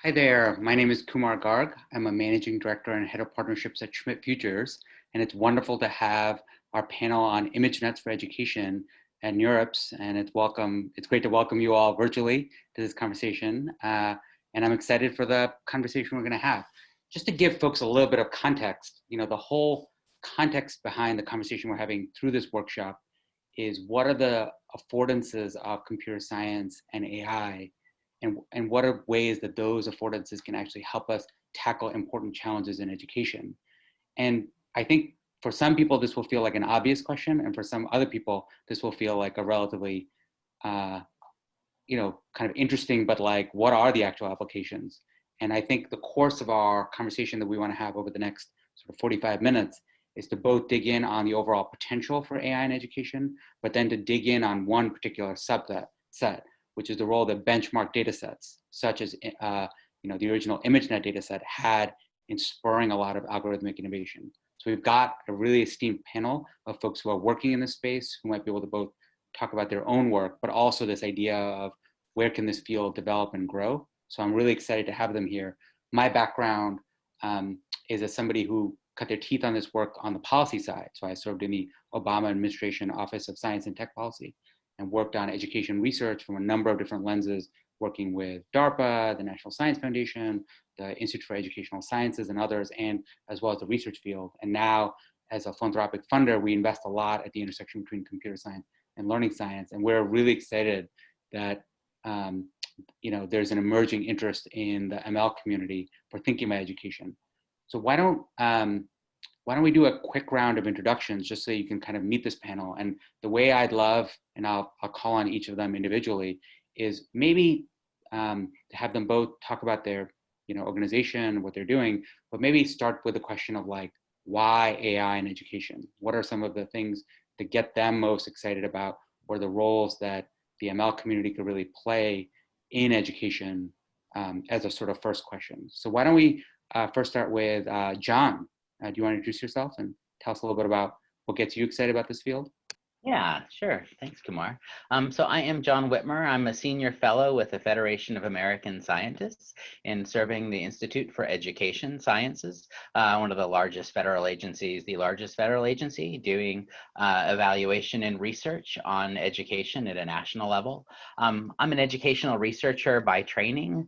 Hi there, my name is Kumar Garg. I'm a managing director and head of partnerships at Schmidt Futures, and it's wonderful to have our panel on ImageNets for education at NeurIPS, and it's great to welcome you all virtually to this conversation, and I'm excited for the conversation we're gonna have. Just to give folks a little bit of context, the whole context behind the conversation we're having through this workshop is what are the affordances of computer science and AI, and what are ways that those affordances can actually help us tackle important challenges in education. And I think for some people, this will feel like an obvious question, and for some other people, this will feel like a relatively, kind of interesting, but like, what are the actual applications? And I think the course of our conversation that we want to have over the next sort of 45 minutes is to both dig in on the overall potential for AI in education, but then to dig in on one particular subset, which is the role that benchmark data sets, such as the original ImageNet data set, had in spurring a lot of algorithmic innovation. So we've got a really esteemed panel of folks who are working in this space, who might be able to both talk about their own work, but also this idea of where can this field develop and grow. So I'm really excited to have them here. My background is as somebody who cut their teeth on this work on the policy side. So I served in the Obama administration Office of Science and Tech Policy and worked on education research from a number of different lenses, working with DARPA, the National Science Foundation, the Institute for Educational Sciences and others, and as well as the research field. And now as a philanthropic funder, we invest a lot at the intersection between computer science and learning science. And we're really excited that there's an emerging interest in the ML community for thinking about education. So why don't we do a quick round of introductions just so you can kind of meet this panel? And the way I'd love, and I'll call on each of them individually, is maybe to have them both talk about their organization, what they're doing, but maybe start with the question of like, why AI in education? What are some of the things that get them most excited about, or the roles that the ML community could really play in education as a sort of first question. So why don't we first start with John. Do you want to introduce yourself and tell us a little bit about what gets you excited about this field? Yeah, sure. Thanks, Kumar. So I am John Whitmer. I'm a senior fellow with the Federation of American Scientists in serving the Institute for Education Sciences, one of the largest federal agencies, the largest federal agency doing evaluation and research on education at a national level. I'm an educational researcher by training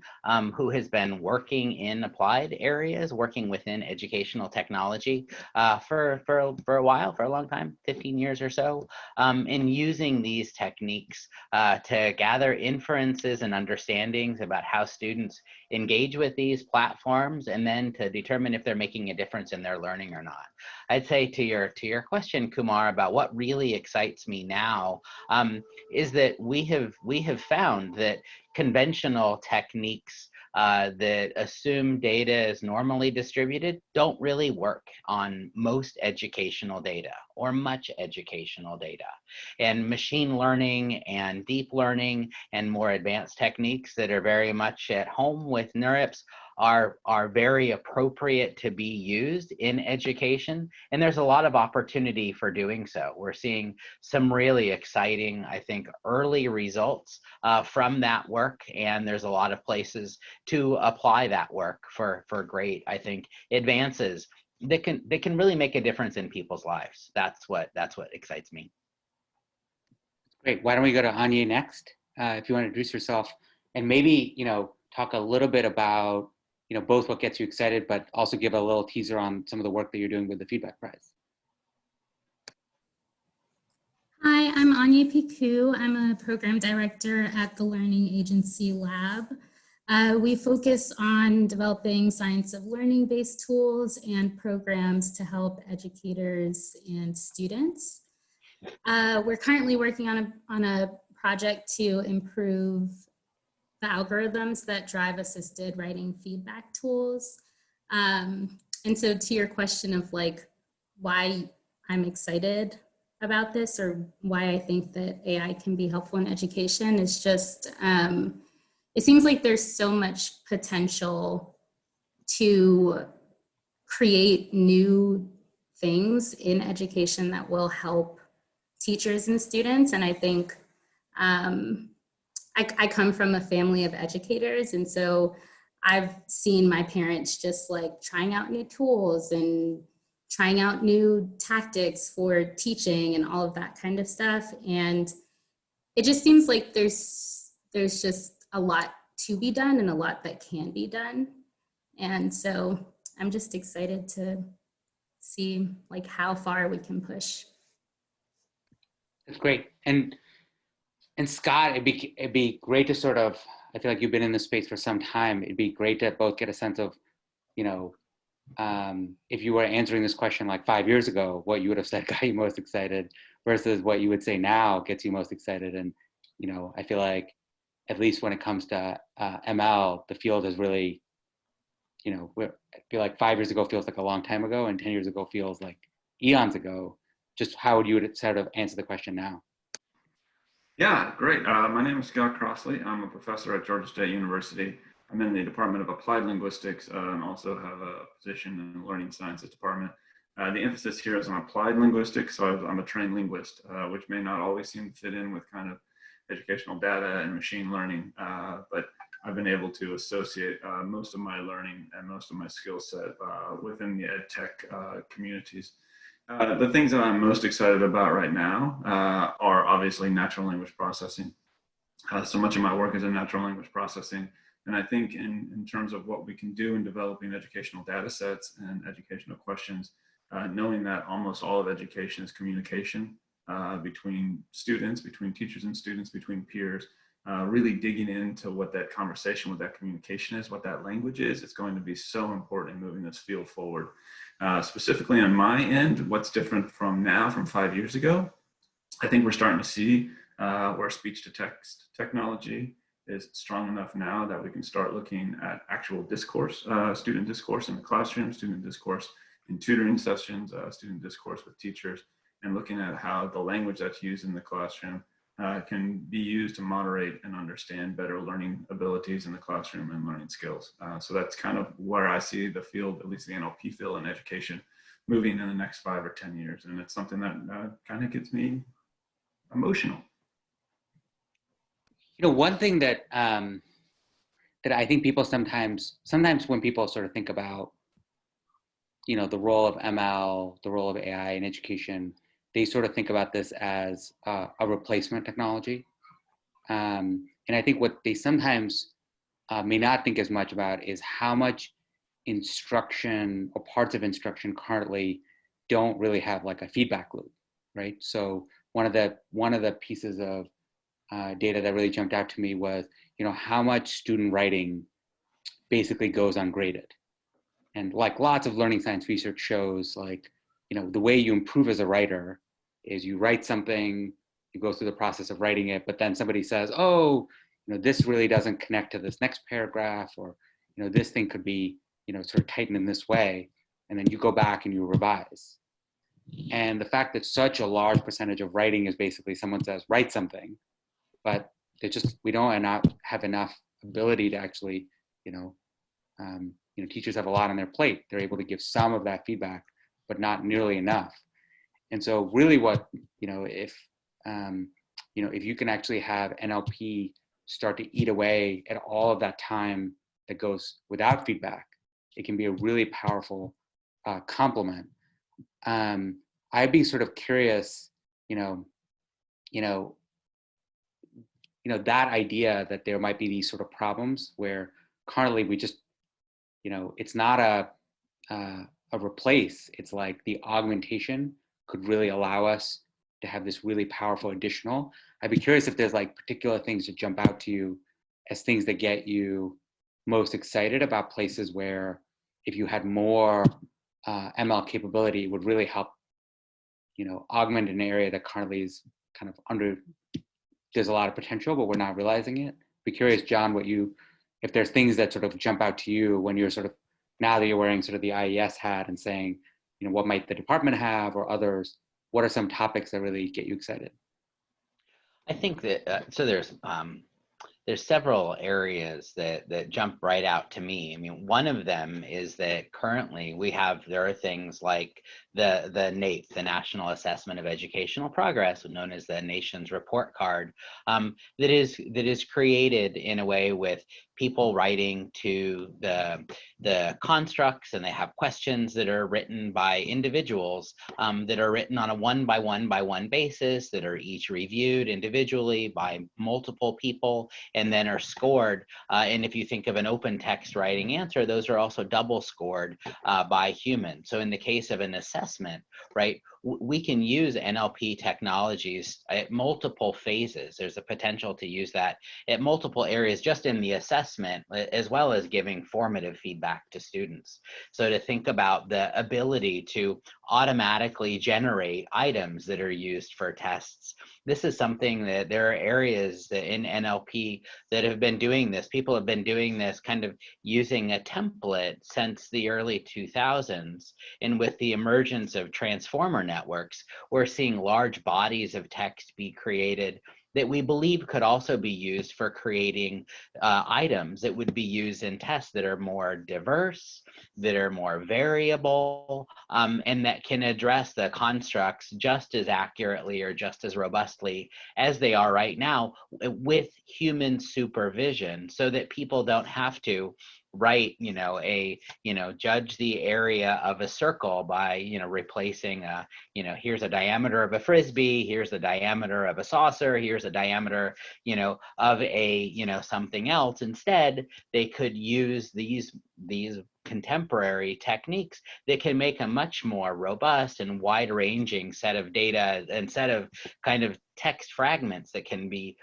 who has been working in applied areas, working within educational technology for a while, for a long time, 15 years or so. In using these techniques to gather inferences and understandings about how students engage with these platforms, and then to determine if they're making a difference in their learning or not. I'd say to your question, Kumar, about what really excites me now is that we have found that conventional techniques that assume data is normally distributed don't really work on most educational data or much educational data. And machine learning and deep learning and more advanced techniques that are very much at home with NeurIPS are very appropriate to be used in education, and there's a lot of opportunity for doing so. We're seeing some really exciting, I think, early results from that work, and there's a lot of places to apply that work for great, I think, advances that can really make a difference in people's lives. That's what excites me. Great. Why don't we go to Aigner next? If you want to introduce yourself and maybe talk a little bit about both what gets you excited, but also give a little teaser on some of the work that you're doing with the Feedback Prize. Hi, I'm Aigner Picou. I'm a program director at the Learning Agency Lab. We focus on developing science of learning-based tools and programs to help educators and students. We're currently working on a project to improve the algorithms that drive assisted writing feedback tools. And so to your question of like why I'm excited about this or why I think that AI can be helpful in education is just, it seems like there's so much potential to create new things in education that will help teachers and students. And I think I come from a family of educators, and so I've seen my parents just like trying out new tools and trying out new tactics for teaching and all of that kind of stuff. And it just seems like there's just a lot to be done and a lot that can be done. And so I'm just excited to see like how far we can push. That's great. And Scott, it'd be great to sort of, I feel like you've been in this space for some time. It'd be great to both get a sense of, you know, if you were answering this question like 5 years ago, what you would have said got you most excited versus what you would say now gets you most excited. And, you know, I feel like at least when it comes to ML, the field is really, you know, I feel like 5 years ago feels like a long time ago and 10 years ago feels like eons ago. Just how would you sort of answer the question now? Yeah, great. My name is Scott Crossley. I'm a professor at Georgia State University. I'm in the Department of Applied Linguistics and also have a position in the Learning Sciences Department. The emphasis here is on applied linguistics, so I'm a trained linguist, which may not always seem to fit in with kind of educational data and machine learning, but I've been able to associate most of my learning and most of my skill set within the ed tech communities. The things that I'm most excited about right now are obviously natural language processing. So much of my work is in natural language processing. And I think in terms of what we can do in developing educational data sets and educational questions, knowing that almost all of education is communication between students, between teachers and students, between peers, really digging into what that conversation, what that communication is, what that language is, it's going to be so important in moving this field forward. Specifically on my end, what's different from now, from 5 years ago, I think we're starting to see where speech-to-text technology is strong enough now that we can start looking at actual discourse, student discourse in the classroom, student discourse in tutoring sessions, student discourse with teachers, and looking at how the language that's used in the classroom can be used to moderate and understand better learning abilities in the classroom and learning skills. So that's kind of where I see the field, at least the NLP field in education, moving in the next 5 or 10 years. And it's something that kind of gets me emotional. You know, one thing that that I think people sometimes when people sort of think about, you know, the role of ML, the role of AI in education, they sort of think about this as a replacement technology. And I think what they sometimes may not think as much about is how much instruction or parts of instruction currently don't really have like a feedback loop, right? So one of the pieces of data that really jumped out to me was, you know, how much student writing basically goes ungraded. And like lots of learning science research shows, like, you know, the way you improve as a writer is you write something, you go through the process of writing it, but then somebody says, oh, you know, this really doesn't connect to this next paragraph, or, you know, this thing could be, you know, sort of tightened in this way. And then you go back and you revise. And the fact that such a large percentage of writing is basically someone says, write something, but we don't have enough ability to actually, you know, teachers have a lot on their plate. They're able to give some of that feedback, but not nearly enough. And so really what, you know, if you can actually have NLP start to eat away at all of that time that goes without feedback, it can be a really powerful complement. I'd be sort of curious, that idea that there might be these sort of problems where currently we just, it's not a replace, it's like the augmentation could really allow us to have this really powerful additional. I'd be curious if there's like particular things that jump out to you as things that get you most excited about places where if you had more ML capability, it would really help, augment an area that currently is kind of there's a lot of potential, but we're not realizing it. Be curious, John, if there's things that sort of jump out to you when you're sort of, now that you're wearing sort of the IES hat and saying, what might the department have or others, what are some topics that really get you excited? I think that, so there's several areas that jump right out to me. I mean, one of them is that currently there are things like the NAEP, the National Assessment of Educational Progress, known as the nation's report card, that is created in a way with people writing to the constructs, and they have questions that are written by individuals that are written on a one by one basis, that are each reviewed individually by multiple people and then are scored. And if you think of an open text writing answer, those are also double scored by humans. So in the case of an assessment, right, we can use NLP technologies at multiple phases. There's a potential to use that at multiple areas just in the assessment, as well as giving formative feedback to students. So to think about the ability to automatically generate items that are used for tests. This is something that there are areas that in NLP that have been doing this. People have been doing this kind of using a template since the early 2000s. And with the emergence of transformer networks, we're seeing large bodies of text be created that we believe could also be used for creating items that would be used in tests that are more diverse, that are more variable, and that can address the constructs just as accurately or just as robustly as they are right now with human supervision, so that people don't have to write, judge the area of a circle by, replacing here's a diameter of a Frisbee, here's the diameter of a saucer, here's a diameter, of a, something else. Instead, they could use these contemporary techniques that can make a much more robust and wide-ranging set of data and set of kind of text fragments that can be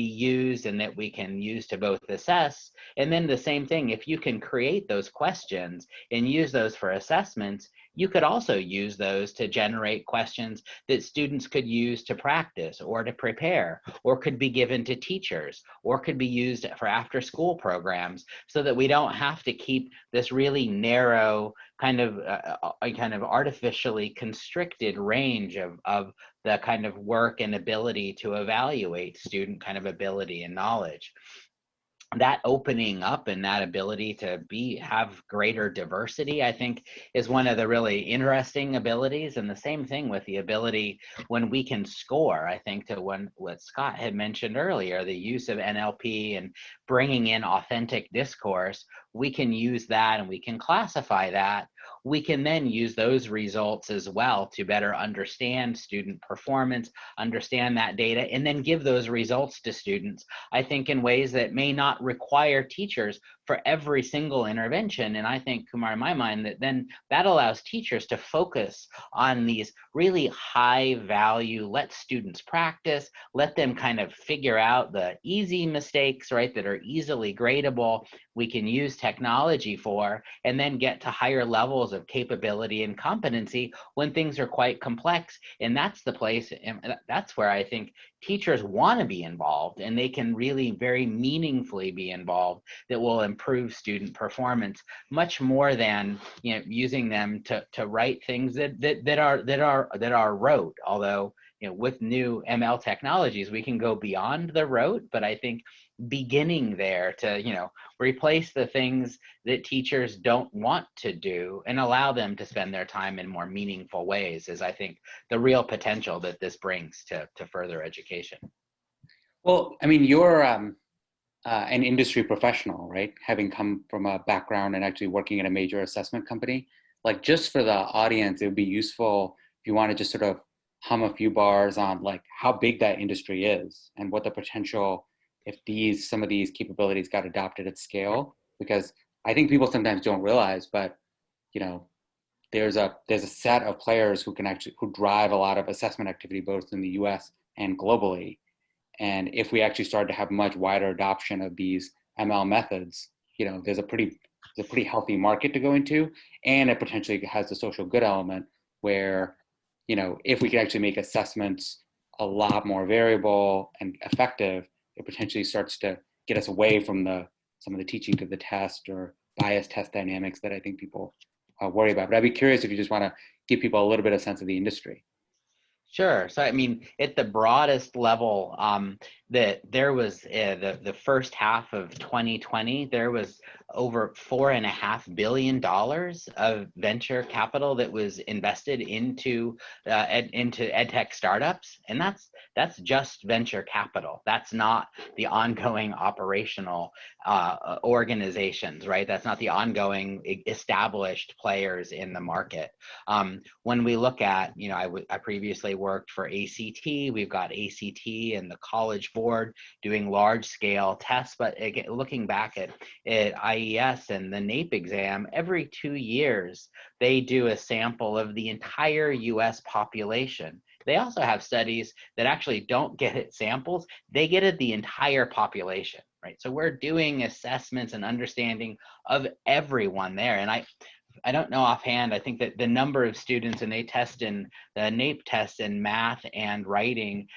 used and that we can use to both assess. And then the same thing, if you can create those questions and use those for assessments, you could also use those to generate questions that students could use to practice or to prepare, or could be given to teachers, or could be used for after-school programs, so that we don't have to keep this really narrow kind of artificially constricted range of the kind of work and ability to evaluate student kind of ability and knowledge. That opening up and that ability to have greater diversity, I think, is one of the really interesting abilities. And the same thing with the ability when we can score, I think, to what Scott had mentioned earlier, the use of NLP and bringing in authentic discourse. We can use that and we can classify that. We can then use those results as well to better understand student performance, understand that data, and then give those results to students, I think, in ways that may not require teachers for every single intervention. And I think, Kumar, in my mind, that allows teachers to focus on these really high value, let students practice, let them kind of figure out the easy mistakes, right, that are easily gradable, we can use technology for, and then get to higher levels of capability and competency when things are quite complex. And that's the place, and that's where I think teachers want to be involved, and they can really very meaningfully be involved, that will improve student performance much more than using them to write things that are rote. Although with new ML technologies we can go beyond the rote, but I think beginning there to replace the things that teachers don't want to do and allow them to spend their time in more meaningful ways is, I think, the real potential that this brings to further education. Well, I mean, you're an industry professional, right? Having come from a background and actually working at a major assessment company. Like, just for the audience, it would be useful if you want to just sort of hum a few bars on like how big that industry is and what the potential, if some of these capabilities got adopted at scale. Because I think people sometimes don't realize, but there's a set of players who drive a lot of assessment activity both in the US and globally. And if we actually started to have much wider adoption of these ML methods, there's a pretty healthy market to go into, and it potentially has the social good element where, if we could actually make assessments a lot more variable and effective, it potentially starts to get us away from some of the teaching to the test or biased test dynamics that I think people worry about. But I'd be curious if you just want to give people a little bit of sense of the industry. Sure. So, I mean, at the broadest level, that there was the first half of 2020, there was over $4.5 billion of venture capital that was invested into edtech startups, and that's just venture capital. That's not the ongoing operational organizations, right? That's not the ongoing established players in the market. When we look at, I previously worked for ACT. We've got ACT and the College Board doing large scale tests, but again, looking back at IES and the NAEP exam, every 2 years, they do a sample of the entire US population. They also have studies that actually don't get at samples, they get at the entire population, right? So we're doing assessments and understanding of everyone there. And I don't know offhand, I think that the number of students, and they test in the NAEP test in math and writing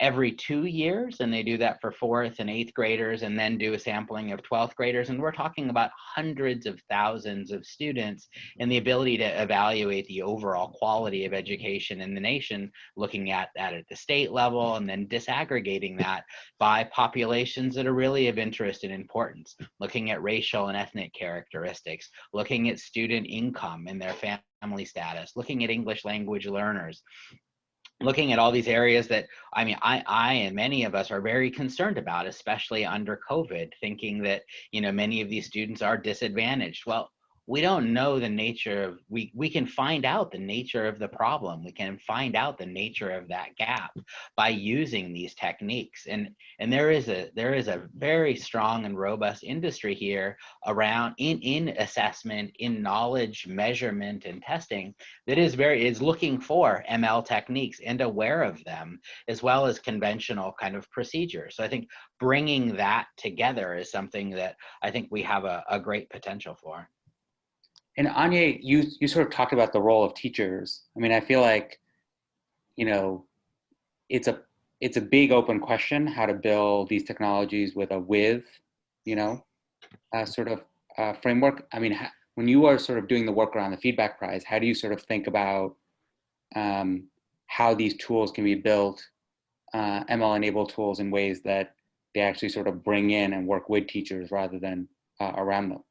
every 2 years, and they do that for 4th and 8th graders, and then do a sampling of 12th graders. And we're talking about hundreds of thousands of students, and the ability to evaluate the overall quality of education in the nation, looking at that at the state level, and then disaggregating that by populations that are really of interest and importance, looking at racial and ethnic characteristics, looking at student income and their family status, looking at English language learners, looking at all these areas that, I mean, I and many of us are very concerned about, especially under COVID, thinking that, many of these students are disadvantaged. Well, we don't know the nature of, we can find out the nature of the problem. We can find out the nature of that gap by using these techniques. And there is a very strong and robust industry here around in assessment, in knowledge measurement and testing, that is looking for ML techniques and aware of them, as well as conventional kind of procedures. So I think bringing that together is something that I think we have a great potential for. And Anya, you sort of talked about the role of teachers. I mean, I feel like, it's a big open question how to build these technologies with a sort of framework. I mean, when you are sort of doing the work around the feedback prize, how do you sort of think about how these tools can be built, ML-enabled tools, in ways that they actually sort of bring in and work with teachers rather than around them?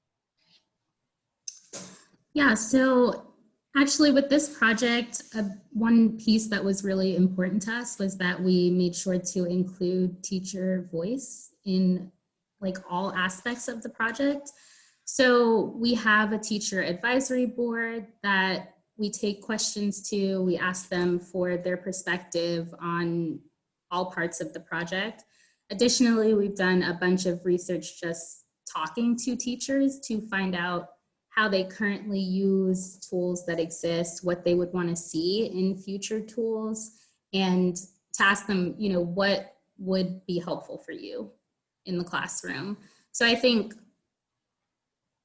Yeah, so actually with this project, one piece that was really important to us was that we made sure to include teacher voice in like all aspects of the project. So we have a teacher advisory board that we take questions to, we ask them for their perspective on all parts of the project. Additionally, we've done a bunch of research just talking to teachers to find out how they currently use tools that exist, what they would want to see in future tools, and to ask them, what would be helpful for you in the classroom. So I think,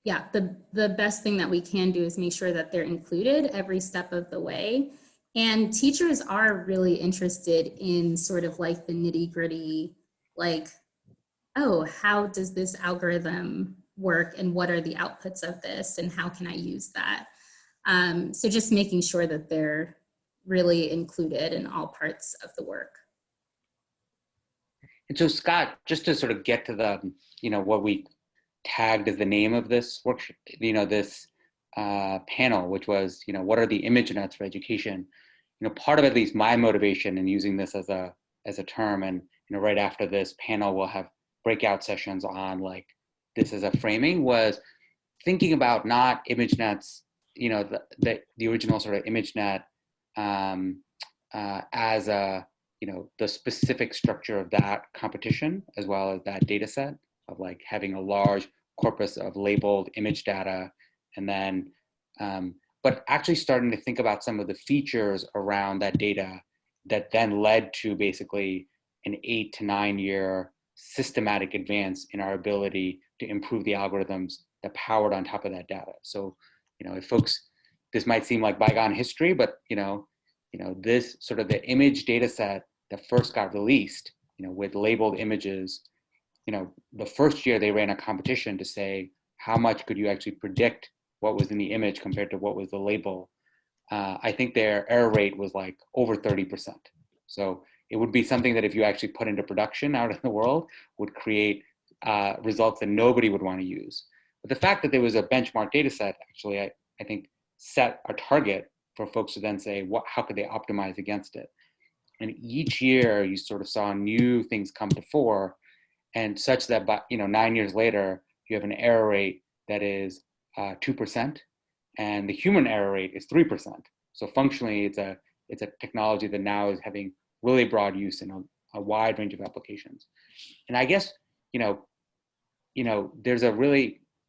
yeah, the best thing that we can do is make sure that they're included every step of the way. And teachers are really interested in sort of like the nitty-gritty, like, oh, how does this algorithm work and what are the outputs of this and how can I use that? So just making sure that they're really included in all parts of the work. And so Scott, just to sort of get to the, what we tagged as the name of this workshop, this panel, which was, what are the ImageNets for education? Part of at least my motivation in using this as a term, and right after this panel, we'll have breakout sessions on like this as a framing, was thinking about not ImageNets, the original sort of ImageNet as a, the specific structure of that competition, as well as that data set of like having a large corpus of labeled image data, and then, but actually starting to think about some of the features around that data that then led to basically an 8 to 9 year systematic advance in our ability to improve the algorithms that powered on top of that data. So, if folks, this might seem like bygone history, but this sort of the image data set that first got released, with labeled images, the first year they ran a competition to say, how much could you actually predict what was in the image compared to what was the label? I think their error rate was like over 30%. So it would be something that if you actually put into production out in the world would create results that nobody would want to use. But the fact that there was a benchmark data set actually, I think, set a target for folks to then say, how could they optimize against it? And each year you sort of saw new things come to fore, and such that, 9 years later, you have an error rate that is 2%, and the human error rate is 3%. So functionally, it's a technology that now is having really broad use in a wide range of applications. And I guess, there's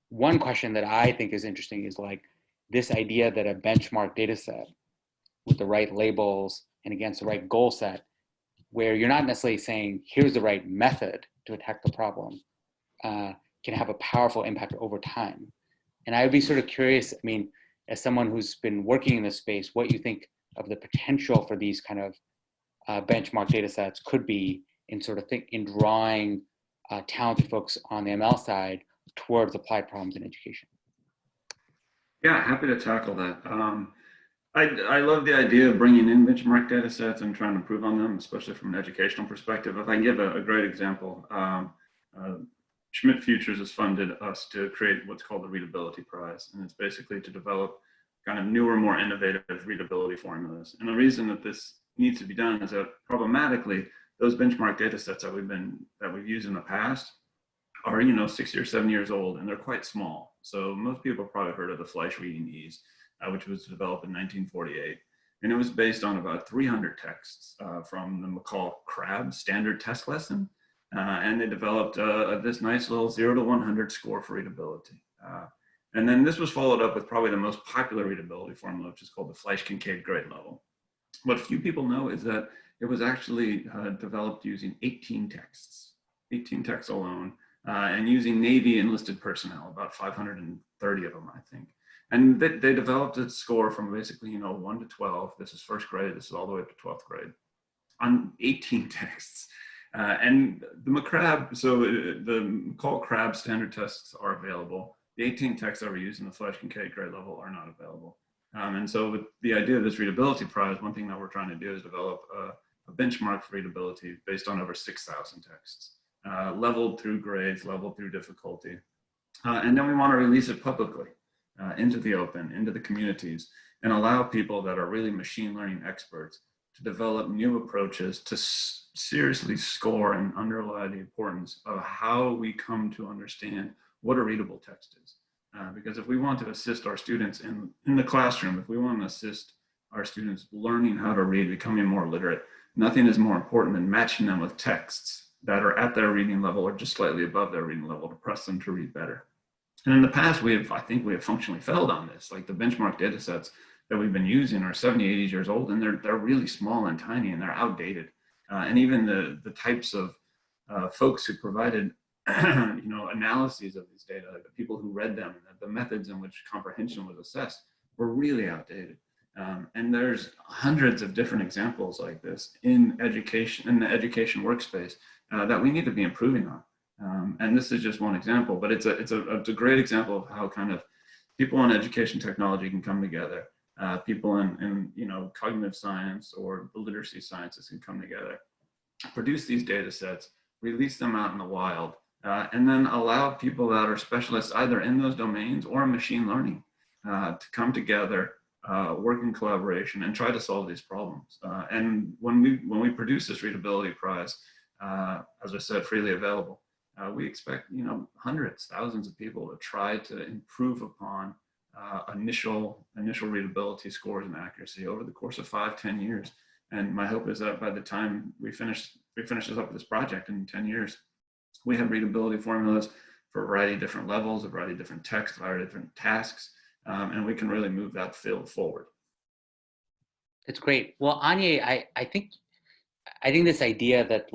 one question that I think is interesting is like this idea that a benchmark data set with the right labels and against the right goal set, where you're not necessarily saying, here's the right method to attack the problem, can have a powerful impact over time. And I would be sort of curious, as someone who's been working in this space, what you think of the potential for these kind of benchmark data sets could be in drawing talented folks on the ML side towards applied problems in education. Yeah, happy to tackle that. I love the idea of bringing in benchmark data sets and trying to improve on them, especially from an educational perspective. If I can give a great example, Schmidt Futures has funded us to create what's called the Readability Prize. And it's basically to develop kind of newer, more innovative readability formulas. And the reason that this needs to be done is that problematically, those benchmark data sets that we've used in the past are 6 or 7 years old, and they're quite small. So most people have probably heard of the Fleisch reading ease, which was developed in 1948. And it was based on about 300 texts from the McCall-Crabbe standard test lesson. And they developed this nice little 0 to 100 score for readability. And then this was followed up with probably the most popular readability formula, which is called the Fleisch-Kincaid grade level. What few people know is that it was actually developed using 18 texts alone, and using Navy enlisted personnel, about 530 of them, I think. And they developed a score from basically, 1 to 12. This is first grade. This is all the way up to 12th grade on 18 texts. And the McCall-Crabbe standard tests are available. The 18 texts that were used in the Fleisch-Kincaid grade level are not available. And so with the idea of this Readability Prize, one thing that we're trying to do is develop a benchmark for readability based on over 6,000 texts, leveled through grades, leveled through difficulty. And then we want to release it publicly into the open, into the communities, and allow people that are really machine learning experts to develop new approaches to seriously score and underlie the importance of how we come to understand what a readable text is. Because if we want to assist our students in the classroom, if we want to assist our students learning how to read, becoming more literate, nothing is more important than matching them with texts that are at their reading level or just slightly above their reading level to press them to read better. And in the past, I think we have functionally failed on this. Like the benchmark data sets that we've been using are 70, 80 years old, and they're really small and tiny, and they're outdated. And even the types of folks who provided analyses of these data, like the people who read them, and the methods in which comprehension was assessed were really outdated. And there's hundreds of different examples like this in education, in the education workspace, that we need to be improving on. And this is just one example, but it's a great example of how kind of people in education technology can come together. People in cognitive science or the literacy sciences can come together, produce these data sets, release them out in the wild, and then allow people that are specialists either in those domains or in machine learning to come together, work in collaboration, and try to solve these problems. And when we produce this Readability Prize, as I said, freely available, we expect hundreds, thousands of people to try to improve upon initial readability scores and accuracy over the course of 5-10 years. And my hope is that by the time we finish this up with this project in 10 years, we have readability formulas for a variety of different levels, a variety of different texts, a variety of different tasks, and we can really move that field forward. It's great. Well, Anya, I think this idea that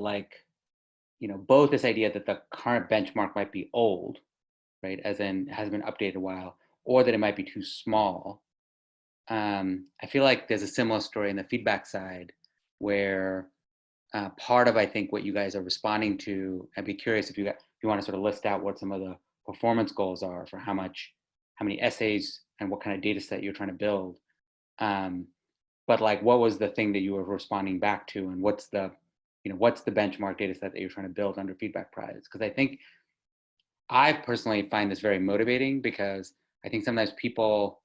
both this idea that the current benchmark might be old, right, as in hasn't been updated a while, or that it might be too small. I feel like there's a similar story in the feedback side where part of, I think, what you guys are responding to, I'd be curious if you want to sort of list out what some of the performance goals are for how many essays and what kind of data set you're trying to build. But like, what was the thing that you were responding back to, and what's the benchmark data set that you're trying to build under Feedback Prize? Because I think I personally find this very motivating, because I think sometimes people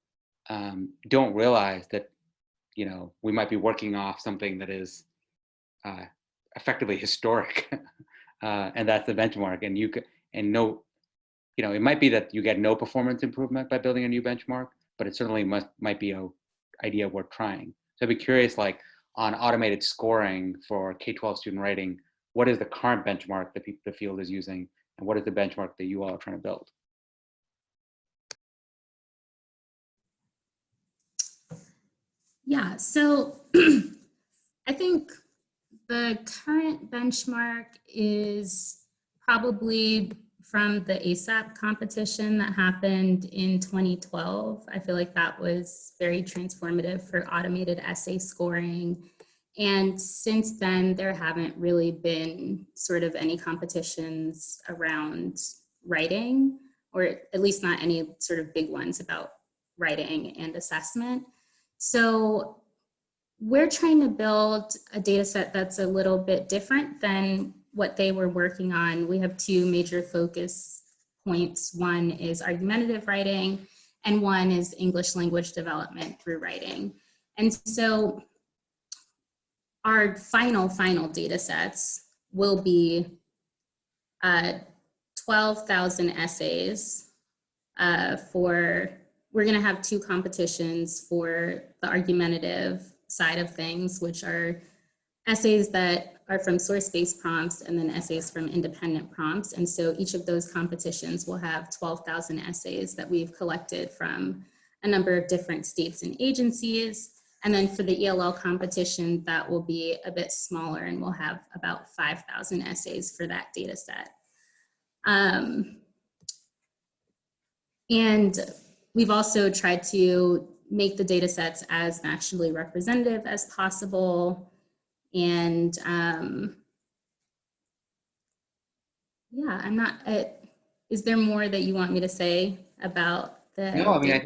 don't realize that, we might be working off something that is effectively historic, and that's the benchmark. And it might be that you get no performance improvement by building a new benchmark, but it certainly might be an idea worth trying. So I'd be curious, like, on automated scoring for K-12 student writing, what is the current benchmark that the field is using, and what is the benchmark that you all are trying to build? Yeah, so I think the current benchmark is probably from the ASAP competition that happened in 2012. I feel like that was very transformative for automated essay scoring. And since then, there haven't really been sort of any competitions around writing, or at least not any sort of big ones about writing and assessment. So we're trying to build a data set that's a little bit different than what they were working on. We have two major focus points. One is argumentative writing, and one is English language development through writing. And so our final data sets will be 12,000 essays we're gonna have two competitions for the argumentative side of things, which are essays that are from source-based prompts and then essays from independent prompts. And so each of those competitions will have 12,000 essays that we've collected from a number of different states and agencies. And then for the ELL competition, that will be a bit smaller, and we'll have about 5,000 essays for that data set. And we've also tried to make the data sets as nationally representative as possible. And yeah, I'm not, is there more that you want me to say about the— No, I mean, I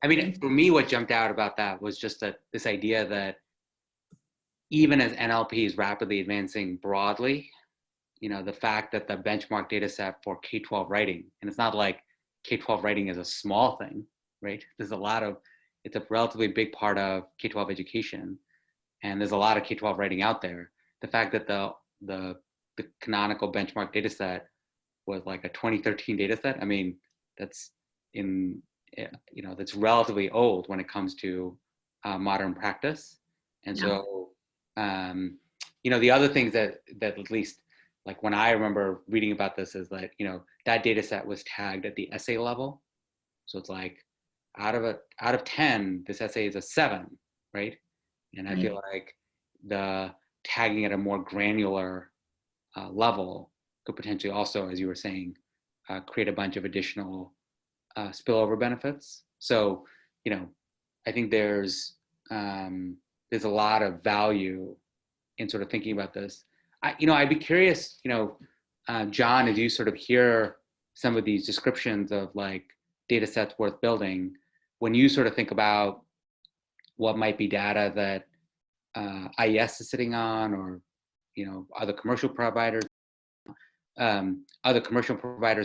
think for me, what jumped out about that was just this idea that even as NLP is rapidly advancing broadly, the fact that the benchmark data set for K-12 writing, and it's not like K-12 writing is a small thing, right? It's a relatively big part of K-12 education, and there's a lot of K-12 writing out there. The fact that the canonical benchmark data set was like a 2013 data set, I mean, that's relatively old when it comes to modern practice. And so, the other things that at least, like, when I remember reading about this is that, that data set was tagged at the essay level. So it's like, out of 10, this essay is a 7, right? And I feel like the tagging at a more granular level could potentially also, as you were saying, create a bunch of additional spillover benefits. So, I think there's a lot of value in sort of thinking about this. I'd be curious, John, as you sort of hear some of these descriptions of like data sets worth building, when you sort of think about what might be data that IES is sitting on, or other commercial providers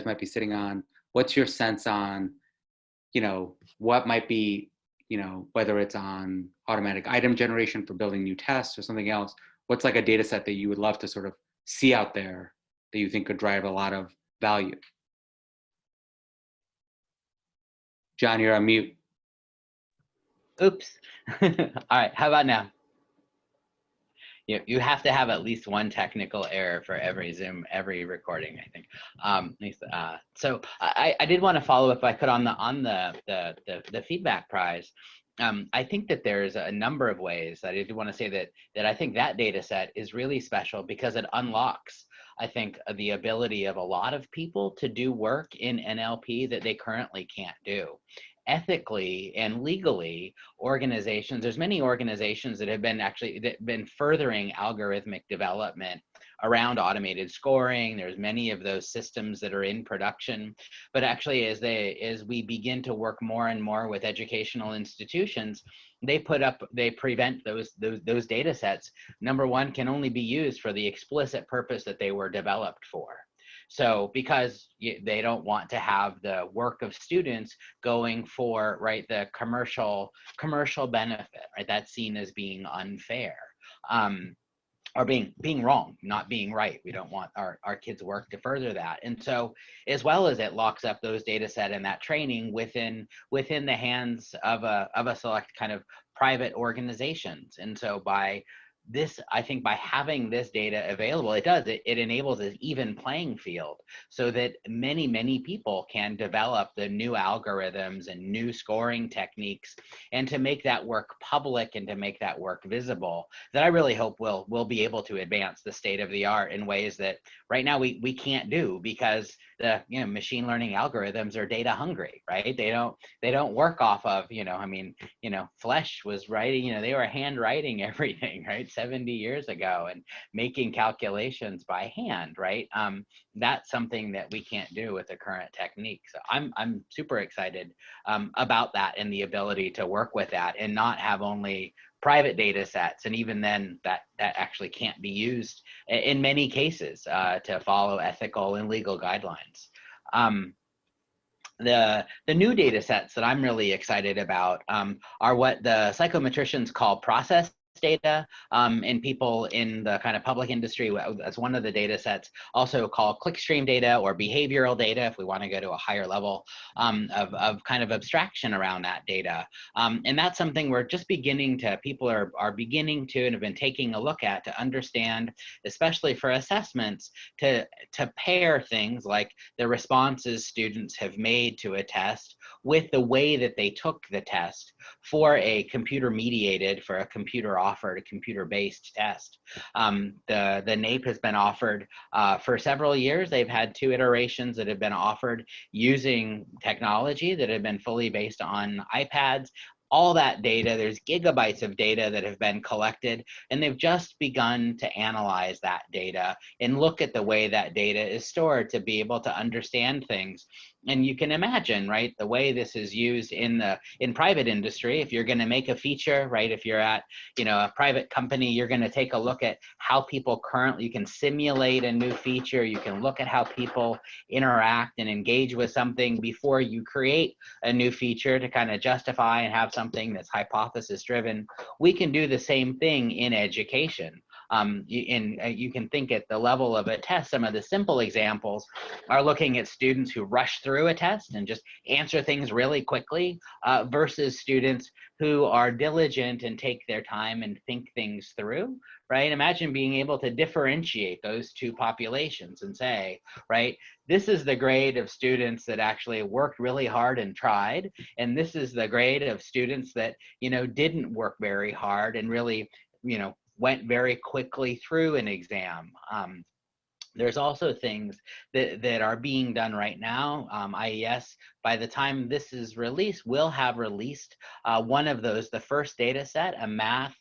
might be sitting on, what's your sense on what might be, whether it's on automatic item generation for building new tests or something else, what's like a data set that you would love to sort of see out there that you think could drive a lot of value? John, you're on mute. Oops. All right, how about now? You have to have at least one technical error for every Zoom, every recording, I think. So I did want to follow up, if I could, on the feedback prize. I think that there's a number of ways that I do want to say that I think that data set is really special, because it unlocks, I think, the ability of a lot of people to do work in NLP that they currently can't do. Ethically and legally, there's many organizations that have been furthering algorithmic development around automated scoring. There's many of those systems that are in production. But actually, as we begin to work more and more with educational institutions, they prevent those data sets. Number one, can only be used for the explicit purpose that they were developed for. So because they don't want to have the work of students going for, right, the commercial benefit, right? That's seen as being unfair. Or being wrong, not being right. We don't want our kids' work to further that. And so, as well as it locks up those data set and that training within the hands of a select kind of private organizations. And so by this, I think by having this data available, it enables an even playing field so that many people can develop the new algorithms and new scoring techniques, and to make that work public and to make that work visible, that I really hope will be able to advance the state of the art in ways that right now we can't do, because the machine learning algorithms are data hungry, right? They don't work off of, Flesch was writing, they were handwriting everything, right? 70 years ago, and making calculations by hand, right? That's something that we can't do with the current technique. So I'm super excited about that, and the ability to work with that and not have only private data sets, and even then that actually can't be used in many cases to follow ethical and legal guidelines. The new data sets that I'm really excited about are what the psychometricians call process data, and people in the kind of public industry, as one of the data sets, also called clickstream data or behavioral data, if we want to go to a higher level of kind of abstraction around that data. And that's something we're just people are beginning to and have been taking a look at, to understand, especially for assessments, to pair things like the responses students have made to a test with the way that they took the test for a computer-mediated, for a computer-offered, a computer-based test. The NAEP has been offered for several years. They've had 2 iterations that have been offered using technology that have been fully based on iPads. All that data, there's gigabytes of data that have been collected, and they've just begun to analyze that data and look at the way that data is stored to be able to understand things. And you can imagine, right, the way this is used in private industry. If you're going to make a feature, right, if you're at, a private company, you're going to take a look at how people currently, you can simulate a new feature, you can look at how people interact and engage with something before you create a new feature to kind of justify and have something that's hypothesis driven. We can do the same thing in education. You can think at the level of a test. Some of the simple examples are looking at students who rush through a test and just answer things really quickly versus students who are diligent and take their time and think things through, right? Imagine being able to differentiate those two populations and say, right, this is the grade of students that actually worked really hard and tried, and this is the grade of students that, didn't work very hard and really, went very quickly through an exam. There's also things that are being done right now. IES, by the time this is released, will have released one of those, the first data set, a math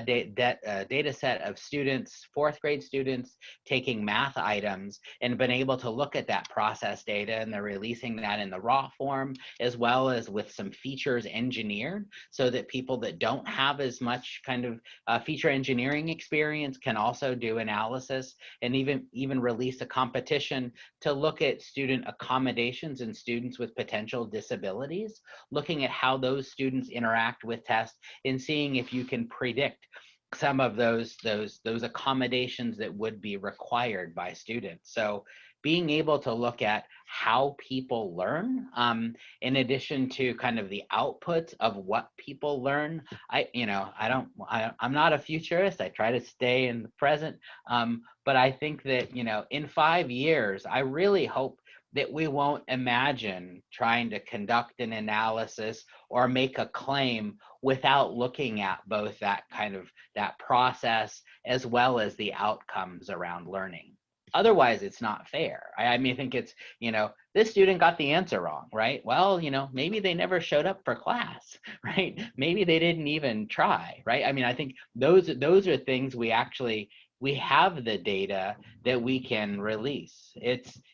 data set of students, 4th grade students, taking math items, and been able to look at that process data, and they're releasing that in the raw form, as well as with some features engineered, so that people that don't have as much kind of feature engineering experience can also do analysis, and even release a competition to look at student accommodations and students with potential disabilities, looking at how those students interact with tests and seeing if you can predict some of those accommodations that would be required by students. So being able to look at how people learn, in addition to kind of the outputs of what people learn. I'm not a futurist. I try to stay in the present, but I think that, in 5 years, I really hope that we won't imagine trying to conduct an analysis or make a claim without looking at both that process as well as the outcomes around learning. Otherwise, it's not fair. I think it's, this student got the answer wrong, right? Well, maybe they never showed up for class, right? Maybe they didn't even try, right? I think those are things we actually we have the data that we can release.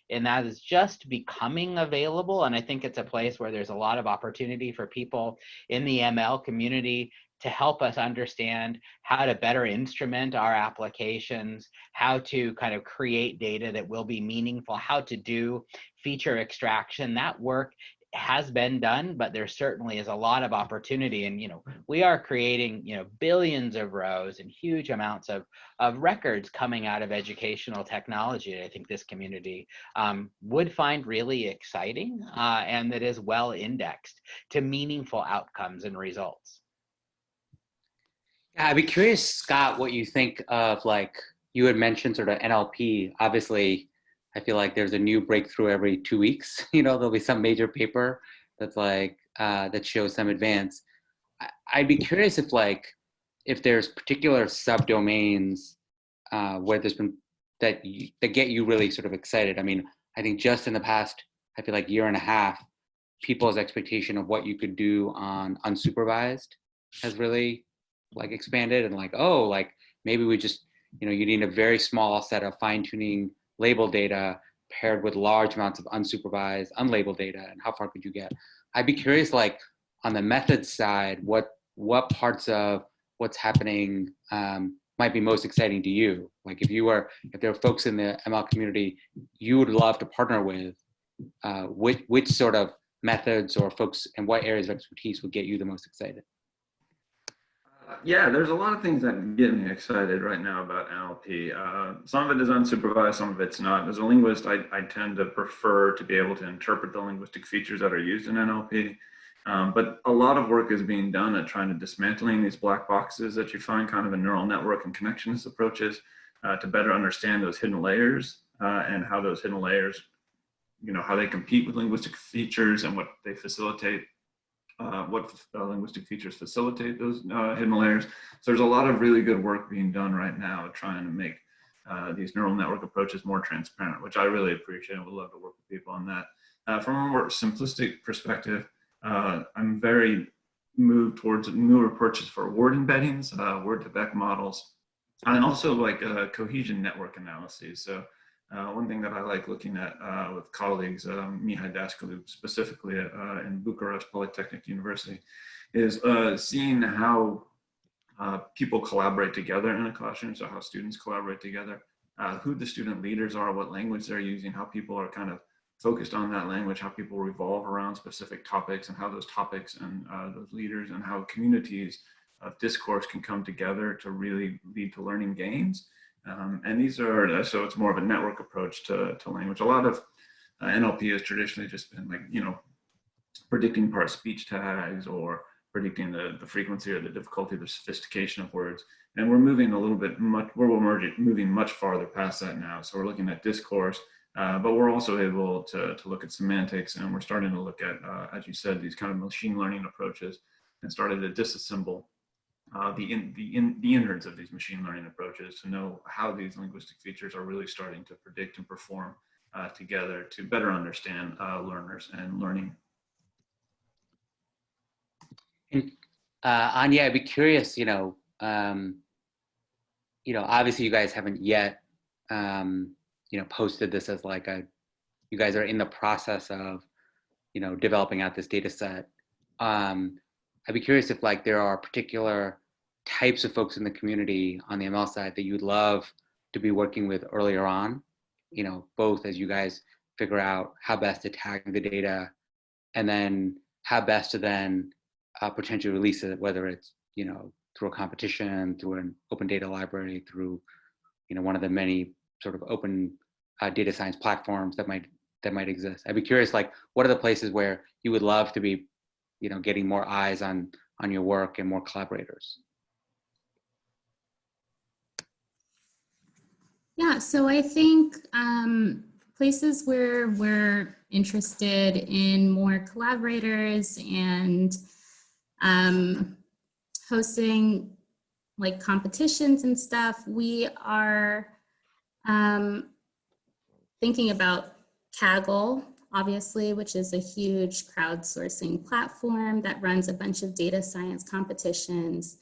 And that is just becoming available. And I think it's a place where there's a lot of opportunity for people in the ML community to help us understand how to better instrument our applications, how to kind of create data that will be meaningful, how to do feature extraction. That work has been done, but there certainly is a lot of opportunity. And, we are creating, billions of rows and huge amounts of records coming out of educational technology that I think this community would find really exciting and that is well indexed to meaningful outcomes and results. Yeah, I'd be curious, Scott, what you think of, like, you had mentioned sort of NLP. Obviously, I feel like there's a new breakthrough every 2 weeks. There'll be some major paper that's like, that shows some advance. I'd be curious if there's particular subdomains where there's been, that get you really sort of excited. I mean, I think just in the past, I feel like year and a half, people's expectation of what you could do on unsupervised has really expanded, and maybe we just, you need a very small set of fine-tuning label data paired with large amounts of unsupervised, unlabeled data, and how far could you get? I'd be curious, on the methods side, what parts of what's happening might be most exciting to you? If there are folks in the ML community you would love to partner with, which sort of methods or folks and what areas of expertise would get you the most excited? Yeah, there's a lot of things that get me excited right now about NLP. Some of it is unsupervised, some of it's not. As a linguist, I tend to prefer to be able to interpret the linguistic features that are used in NLP. But a lot of work is being done at trying to dismantling these black boxes that you find kind of in neural network and connectionist approaches to better understand those hidden layers and how those hidden layers, how they compete with linguistic features and what they facilitate. What linguistic features facilitate those hidden layers. So there's a lot of really good work being done right now trying to make these neural network approaches more transparent, which I really appreciate and would love to work with people on that. From a more simplistic perspective, I'm very moved towards newer approaches for word embeddings, word-to-vec models, and also cohesion network analyses. So one thing that I like looking at with colleagues, Mihai Dascălu specifically in Bucharest Polytechnic University, is seeing how people collaborate together in a classroom, so how students collaborate together, who the student leaders are, what language they're using, how people are kind of focused on that language, how people revolve around specific topics, and how those topics and those leaders and how communities of discourse can come together to really lead to learning gains. And these are, so it's more of a network approach to language. A lot of NLP has traditionally just been predicting part speech tags or predicting the frequency or the difficulty, the sophistication of words. And we're moving a little bit moving much farther past that now. So we're looking at discourse, but we're also able to look at semantics, and we're starting to look at, as you said, these kind of machine learning approaches, and started to disassemble the innards of these machine learning approaches to know how these linguistic features are really starting to predict and perform together to better understand learners and learning. And Anya, I'd be curious, obviously you guys haven't yet, posted this as you guys are in the process of, developing out this data set. I'd be curious if there are particular types of folks in the community on the ML side that you'd love to be working with earlier on, both as you guys figure out how best to tag the data and then how best to then potentially release it, whether it's, through a competition, through an open data library, through, one of the many sort of open data science platforms that might exist. I'd be curious, what are the places where you would love to be, getting more eyes on your work and more collaborators? Yeah, so I think places where we're interested in more collaborators and hosting competitions and stuff, we are thinking about Kaggle, obviously, which is a huge crowdsourcing platform that runs a bunch of data science competitions.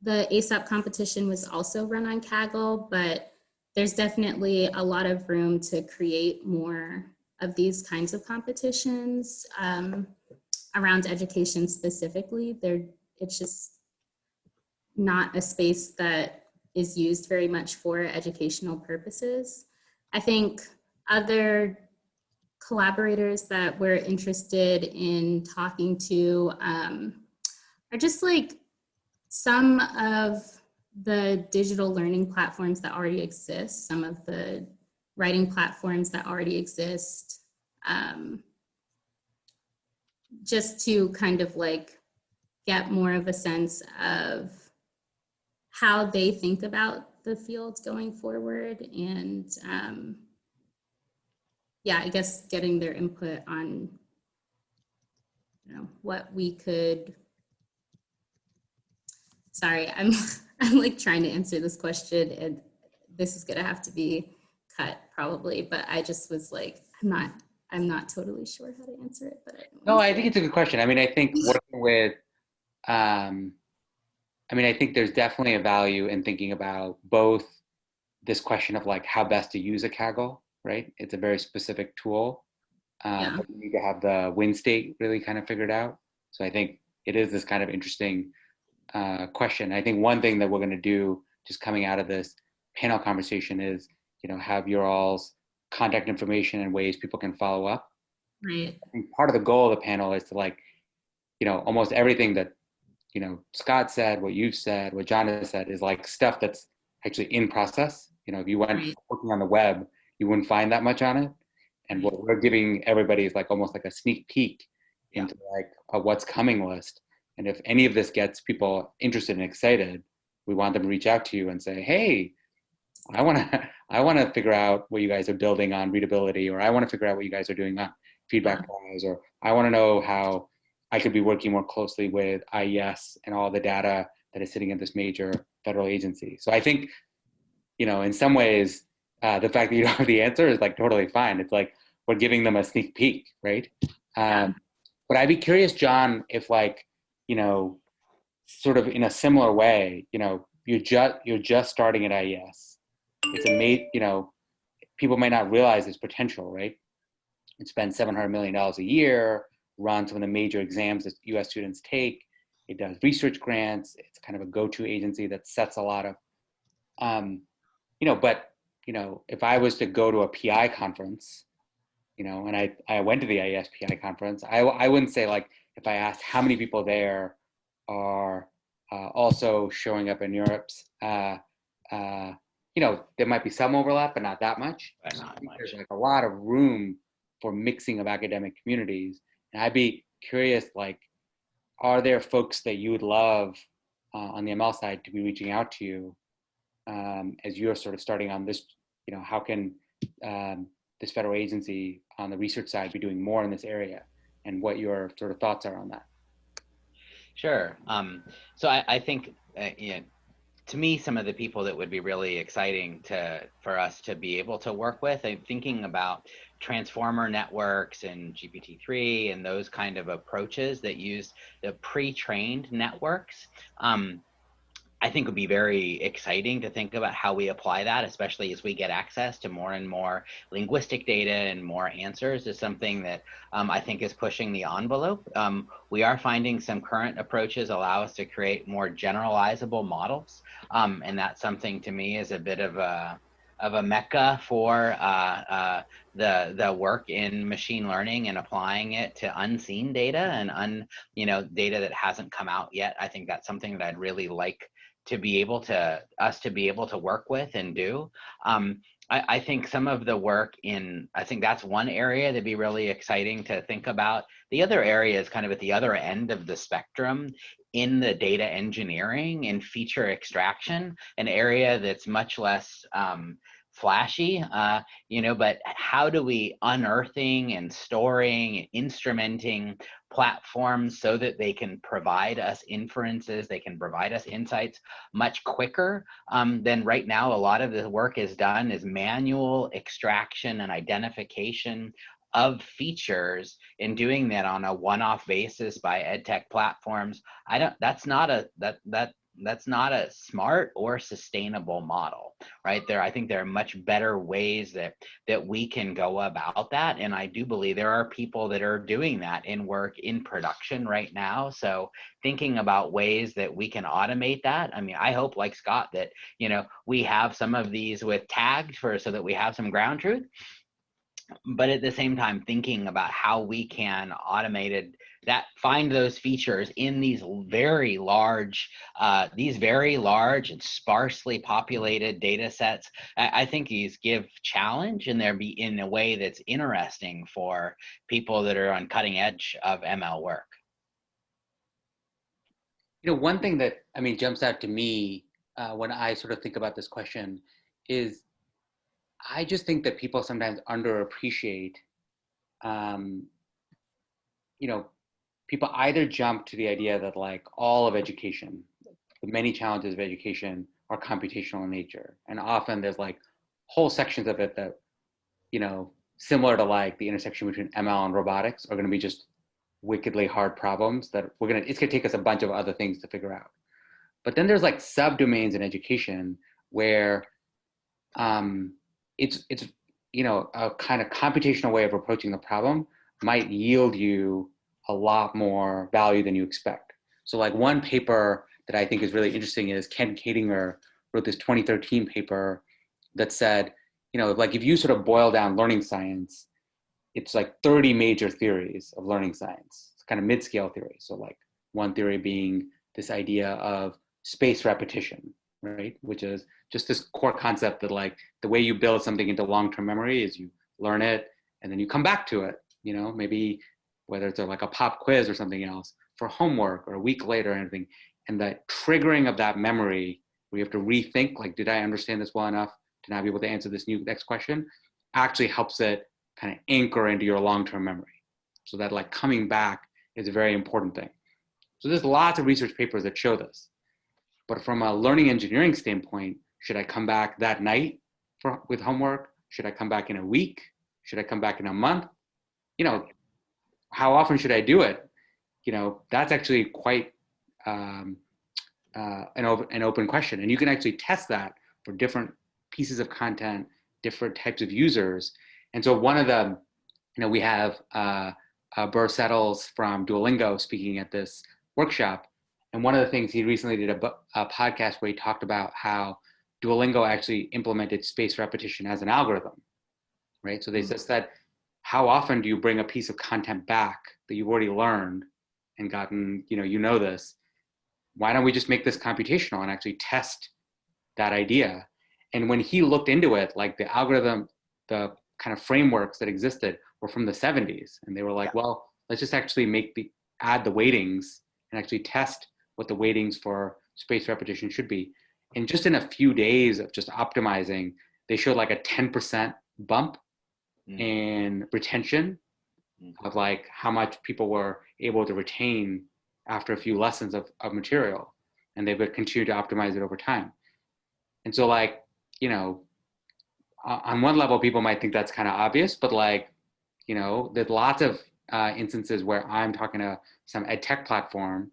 the ASAP competition was also run on Kaggle, but there's definitely a lot of room to create more of these kinds of competitions around education specifically. It's just not a space that is used very much for educational purposes. I think other collaborators that we're interested in talking to are just like some of the digital learning platforms that already exist, some of the writing platforms that already exist, just to kind of like get more of a sense of how they think about the field going forward, and yeah, I guess getting their input on, you know, what we could. Sorry, I'm like trying to answer this question, and this is gonna have to be cut probably, but I just was like, I'm not totally sure how to answer it, but No, I think it's a good question. I mean, I think working with, I mean, I think there's definitely a value in thinking about both this question of like how best to use a Kaggle, right? It's a very specific tool, but you need to have the win state really kind of figured out. So I think it is this kind of interesting question. I think one thing that we're going to do just coming out of this panel conversation is, you know, have your all's contact information and ways people can follow up. Right. I think part of the goal of the panel is to, like, you know, almost everything that, you know, Scott said, what you've said, what John has said is like stuff that's actually in process. You know, if you went working on the web, you wouldn't find that much on it. And what we're giving everybody is like almost like a sneak peek into like a what's coming list. And if any of this gets people interested and excited, we want them to reach out to you and say, hey, I want to figure out what you guys are building on readability, or I want to figure out what you guys are doing on feedback prize, or I want to know how I could be working more closely with IES and all the data that is sitting at this major federal agency. So I think, you know, in some ways, the fact that you don't have the answer is like totally fine. It's like we're giving them a sneak peek, right? But I'd be curious, John, if like, you know, sort of in a similar way, you know, you're just starting at IES. It's you know, people may not realize its potential, right? It spends $700 million a year, runs some of the major exams that US students take. It does research grants. It's kind of a go-to agency that sets a lot of, you know, but, you know, if I was to go to a PI conference, you know, and I went to the IES PI conference, I wouldn't say like, if I asked how many people there are also showing up in NeurIPS, you know, there might be some overlap, but not that much. Not much. There's like a lot of room for mixing of academic communities. And I'd be curious, like, are there folks that you would love on the ML side to be reaching out to you as you're sort of starting on this, you know, how can this federal agency on the research side be doing more in this area, and what your sort of thoughts are on that? Sure. So I think, you know, to me, some of the people that would be really exciting for us to be able to work with, I'm thinking about transformer networks and GPT-3 and those kind of approaches that use the pre-trained networks. I think would be very exciting to think about how we apply that, especially as we get access to more and more linguistic data and more answers, is something that I think is pushing the envelope. We are finding some current approaches allow us to create more generalizable models. And that's something to me is a bit of a mecca for the work in machine learning and applying it to unseen data and data that hasn't come out yet. I think that's something that I'd really like to be able to work with and do. I think some of the work I think that's one area that'd be really exciting to think about. The other area is kind of at the other end of the spectrum in the data engineering and feature extraction, an area that's much less flashy, but how do we unearthing and storing and instrumenting platforms so that they can provide us inferences, they can provide us insights much quicker than right now. A lot of the work is done is manual extraction and identification of features, and doing that on a one-off basis by ed tech platforms. That's not that's not a smart or sustainable model, right? I think there are much better ways that we can go about that. And I do believe there are people that are doing that in work in production right now. So thinking about ways that we can automate that. I mean, I hope, like Scott, that, you know, we have some of these with tagged so that we have some ground truth. But at the same time, thinking about how we can find those features in these very large and sparsely populated data sets. I think these give challenge, and they're be in a way that's interesting for people that are on cutting edge of ML work. You know, one thing that, I mean, jumps out to me when I sort of think about this question is I just think that people sometimes underappreciate, you know, people either jump to the idea that like all of education, the many challenges of education are computational in nature. And often there's like whole sections of it that, you know, similar to like the intersection between ML and robotics are gonna be just wickedly hard problems that it's gonna take us a bunch of other things to figure out. But then there's like subdomains in education where it's you know, a kind of computational way of approaching the problem might yield you a lot more value than you expect. So like one paper that I think is really interesting is Ken Kadinger wrote this 2013 paper that said, you know, like if you sort of boil down learning science, it's like 30 major theories of learning science. It's kind of mid-scale theory. So like one theory being this idea of space repetition, right? Which is just this core concept that like the way you build something into long-term memory is you learn it and then you come back to it, you know, maybe whether it's like a pop quiz or something else for homework or a week later or anything. And the triggering of that memory, where you have to rethink, like, did I understand this well enough to now be able to answer this next question, actually helps it kind of anchor into your long-term memory. So that like coming back is a very important thing. So there's lots of research papers that show this. But from a learning engineering standpoint, should I come back that night with homework? Should I come back in a week? Should I come back in a month? You know, how often should I do it? You know, that's actually quite an open question. And you can actually test that for different pieces of content, different types of users. And so one of the, you know, we have Burr Settles from Duolingo speaking at this workshop. And one of the things he recently did a podcast where he talked about how Duolingo actually implemented space repetition as an algorithm, right? So they said, how often do you bring a piece of content back that you've already learned and gotten, you know this? Why don't we just make this computational and actually test that idea? And when he looked into it, like the algorithm, the kind of frameworks that existed were from the 70s. And they were like, well, let's just actually add the weightings and actually test what the weightings for space repetition should be. And just in a few days of just optimizing, they showed like a 10% bump in retention of like how much people were able to retain after a few lessons of material. And they would continue to optimize it over time. And so like, you know, on one level, people might think that's kind of obvious, but like, you know, there's lots of instances where I'm talking to some ed tech platform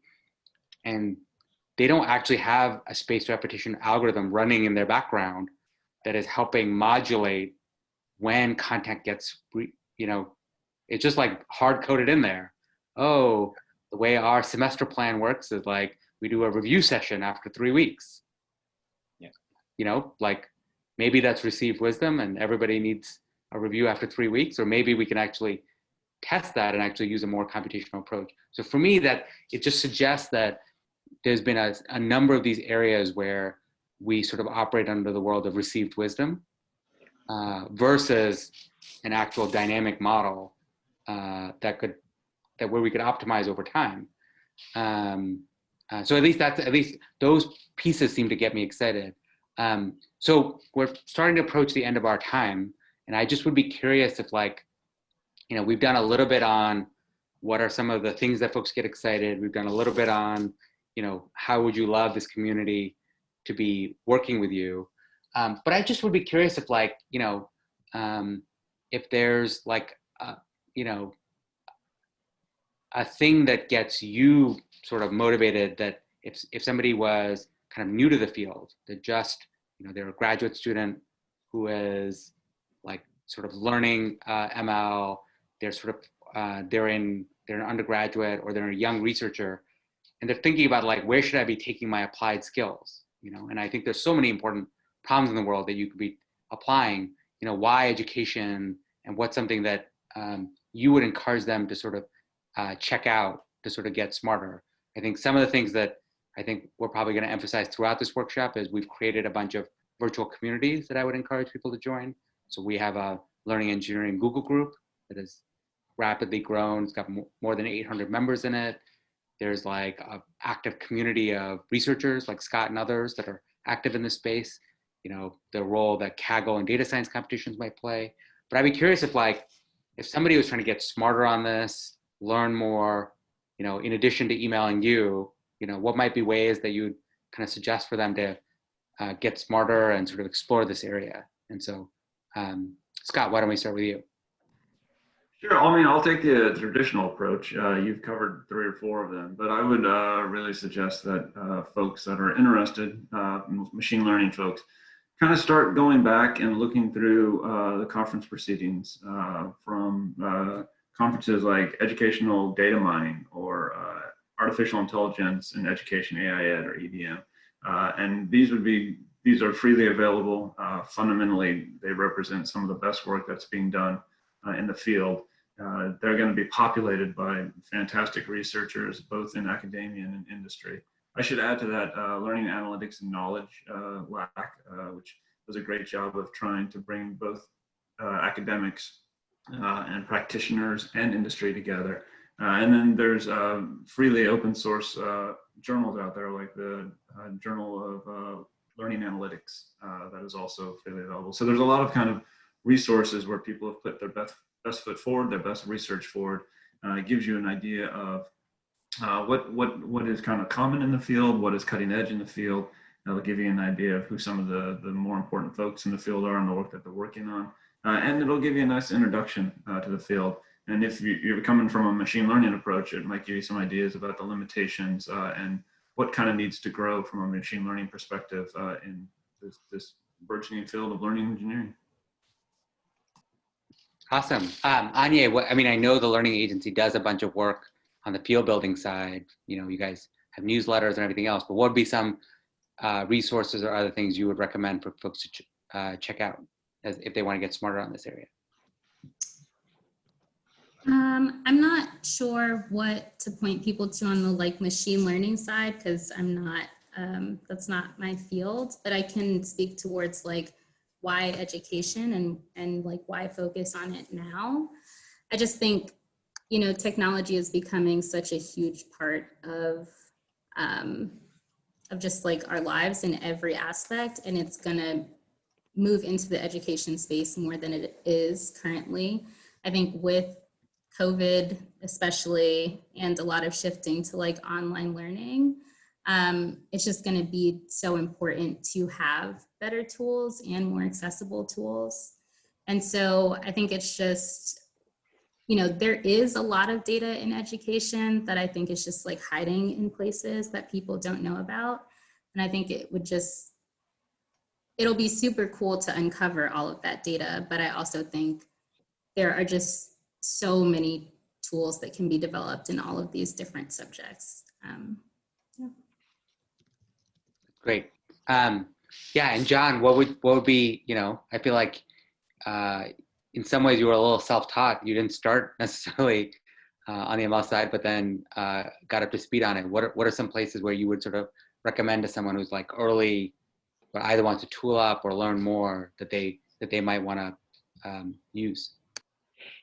and they don't actually have a spaced repetition algorithm running in their background that is helping modulate when content gets, you know, it's just like hard coded in there. Oh, the way our semester plan works is like we do a review session after 3 weeks. Yeah. You know, like maybe that's received wisdom and everybody needs a review after 3 weeks, or maybe we can actually test that and actually use a more computational approach. So for me, that it just suggests that there's been a number of these areas where we sort of operate under the world of received wisdom versus an actual dynamic model where we could optimize over time. So at least those pieces seem to get me excited. So we're starting to approach the end of our time, and I just would be curious if, like, you know, we've done a little bit on what are some of the things that folks get excited. We've done a little bit on, you know, how would you love this community to be working with you? But I just would be curious if, like, you know, if there's like, you know, a thing that gets you sort of motivated, that if somebody was kind of new to the field, that just, they're a graduate student who is like sort of learning ML, they're sort of, they're an undergraduate or they're a young researcher, and they're thinking about like, where should I be taking my applied skills? And I think there's so many important problems in the world that you could be applying, why education, and what's something that you would encourage them to sort of check out to sort of get smarter. I think some of the things that I think we're probably going to emphasize throughout this workshop is we've created a bunch of virtual communities that I would encourage people to join. So we have a learning engineering Google group that has rapidly grown. It's got more than 800 members in it. There's like an active community of researchers like Scott and others that are active in this space, the role that Kaggle and data science competitions might play. But I'd be curious if somebody was trying to get smarter on this, learn more, in addition to emailing you, what might be ways that you'd kind of suggest for them to get smarter and sort of explore this area? And so, Scott, why don't we start with you? Sure. I mean, I'll take the traditional approach. You've covered 3 or 4 of them, but I would really suggest that folks that are interested, machine learning folks, kind of start going back and looking through the conference proceedings from conferences like educational data mining or artificial intelligence in education, AI Ed or EDM. And these are freely available. Fundamentally, they represent some of the best work that's being done in the field. They're going to be populated by fantastic researchers, both in academia and in industry. I should add to that Learning Analytics and Knowledge LAC, which does a great job of trying to bring both academics and practitioners and industry together. And then there's freely open source journals out there, like the Journal of Learning Analytics that is also freely available. So there's a lot of kind of resources where people have put their best foot forward, their best research forward. It gives you an idea of what is kind of common in the field, what is cutting edge in the field. It'll give you an idea of who some of the more important folks in the field are and the work that they're working on. And it'll give you a nice introduction to the field. And if you're coming from a machine learning approach, it might give you some ideas about the limitations and what kind of needs to grow from a machine learning perspective in this burgeoning field of learning engineering. Awesome. Anya, I know the Learning Agency does a bunch of work on the field building side. You guys have newsletters and everything else, but what would be some resources or other things you would recommend for folks to check out if they want to get smarter on this area? I'm not sure what to point people to on the machine learning side, because I'm not, that's not my field, but I can speak towards why education and why focus on it now. I just think, technology is becoming such a huge part of just our lives in every aspect, and it's gonna move into the education space more than it is currently. I think with COVID especially, and a lot of shifting to online learning, it's just going to be so important to have better tools and more accessible tools. And so I think it's just, there is a lot of data in education that I think is just hiding in places that people don't know about. And I think it'll be super cool to uncover all of that data, but I also think there are just so many tools that can be developed in all of these different subjects. Yeah. Great. Yeah, and John, what would be, I feel like in some ways you were a little self-taught. You didn't start necessarily on the ML side, but then got up to speed on it. What are some places where you would sort of recommend to someone who's early, but either wants to tool up or learn more that they might want to use?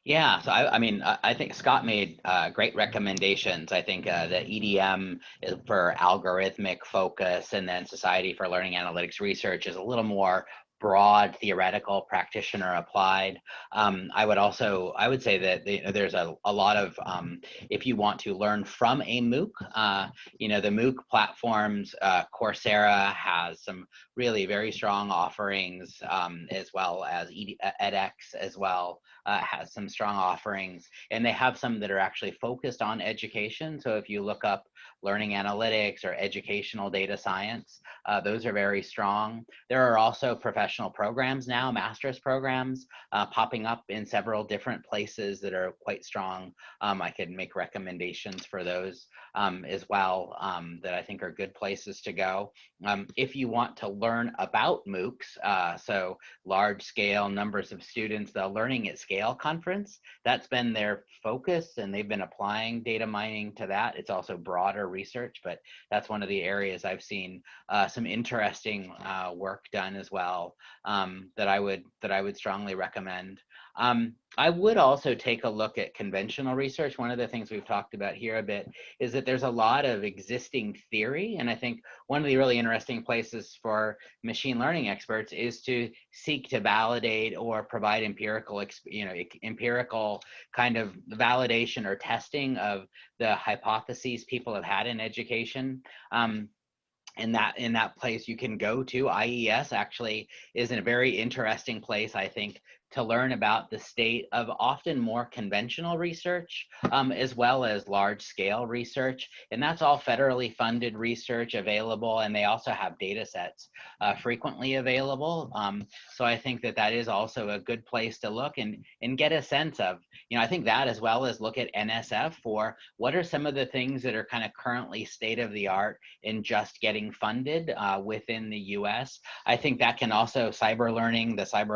Yeah, so I think Scott made great recommendations. I think the EDM is for algorithmic focus, and then Society for Learning Analytics Research is a little more broad theoretical, practitioner applied. I would say that there's a lot of, if you want to learn from a MOOC, the MOOC platforms, Coursera has some really very strong offerings, as well as edX as well has some strong offerings, and they have some that are actually focused on education. So if you look up learning analytics or educational data science, those are very strong. There are also professional programs now, master's programs, popping up in several different places that are quite strong. I could make recommendations for those as well, that I think are good places to go. If you want to learn about MOOCs, so large scale numbers of students, the Learning at Scale conference, that's been their focus, and they've been applying data mining to that. It's also broader research, but that's one of the areas I've seen some interesting work done as well, that I would strongly recommend. I would also take a look at conventional research. One of the things we've talked about here a bit is that there's a lot of existing theory, and I think one of the really interesting places for machine learning experts is to seek to validate or provide empirical kind of validation or testing of the hypotheses people have had in education. In that place you can go to. IES actually is a very interesting place, I think, to learn about the state of often more conventional research, as well as large scale research. And that's all federally funded research available, and they also have data sets frequently available. So I think that is also a good place to look and get a sense of, I think that, as well as look at NSF for what are some of the things that are kind of currently state of the art in just getting funded within the US. I think that can also the cyber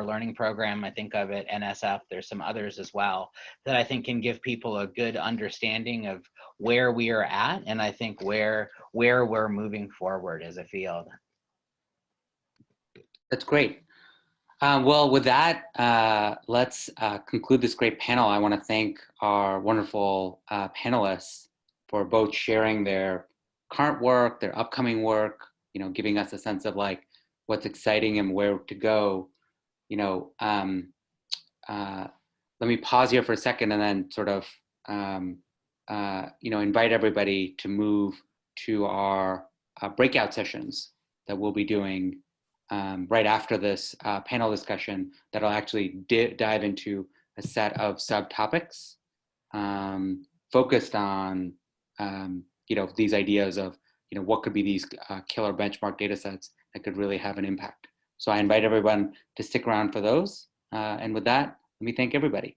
learning program, I think of it, NSF, there's some others as well, that I think can give people a good understanding of where we are at, and I think where we're moving forward as a field. That's great. Well, with that, let's conclude this great panel. I want to thank our wonderful panelists for both sharing their current work, their upcoming work, giving us a sense of like what's exciting and where to go. Let me pause here for a second and then sort of, invite everybody to move to our breakout sessions that we'll be doing right after this panel discussion that'll actually dive into a set of subtopics focused on, these ideas of, what could be these killer benchmark data sets that could really have an impact. So I invite everyone to stick around for those. And with that, let me thank everybody.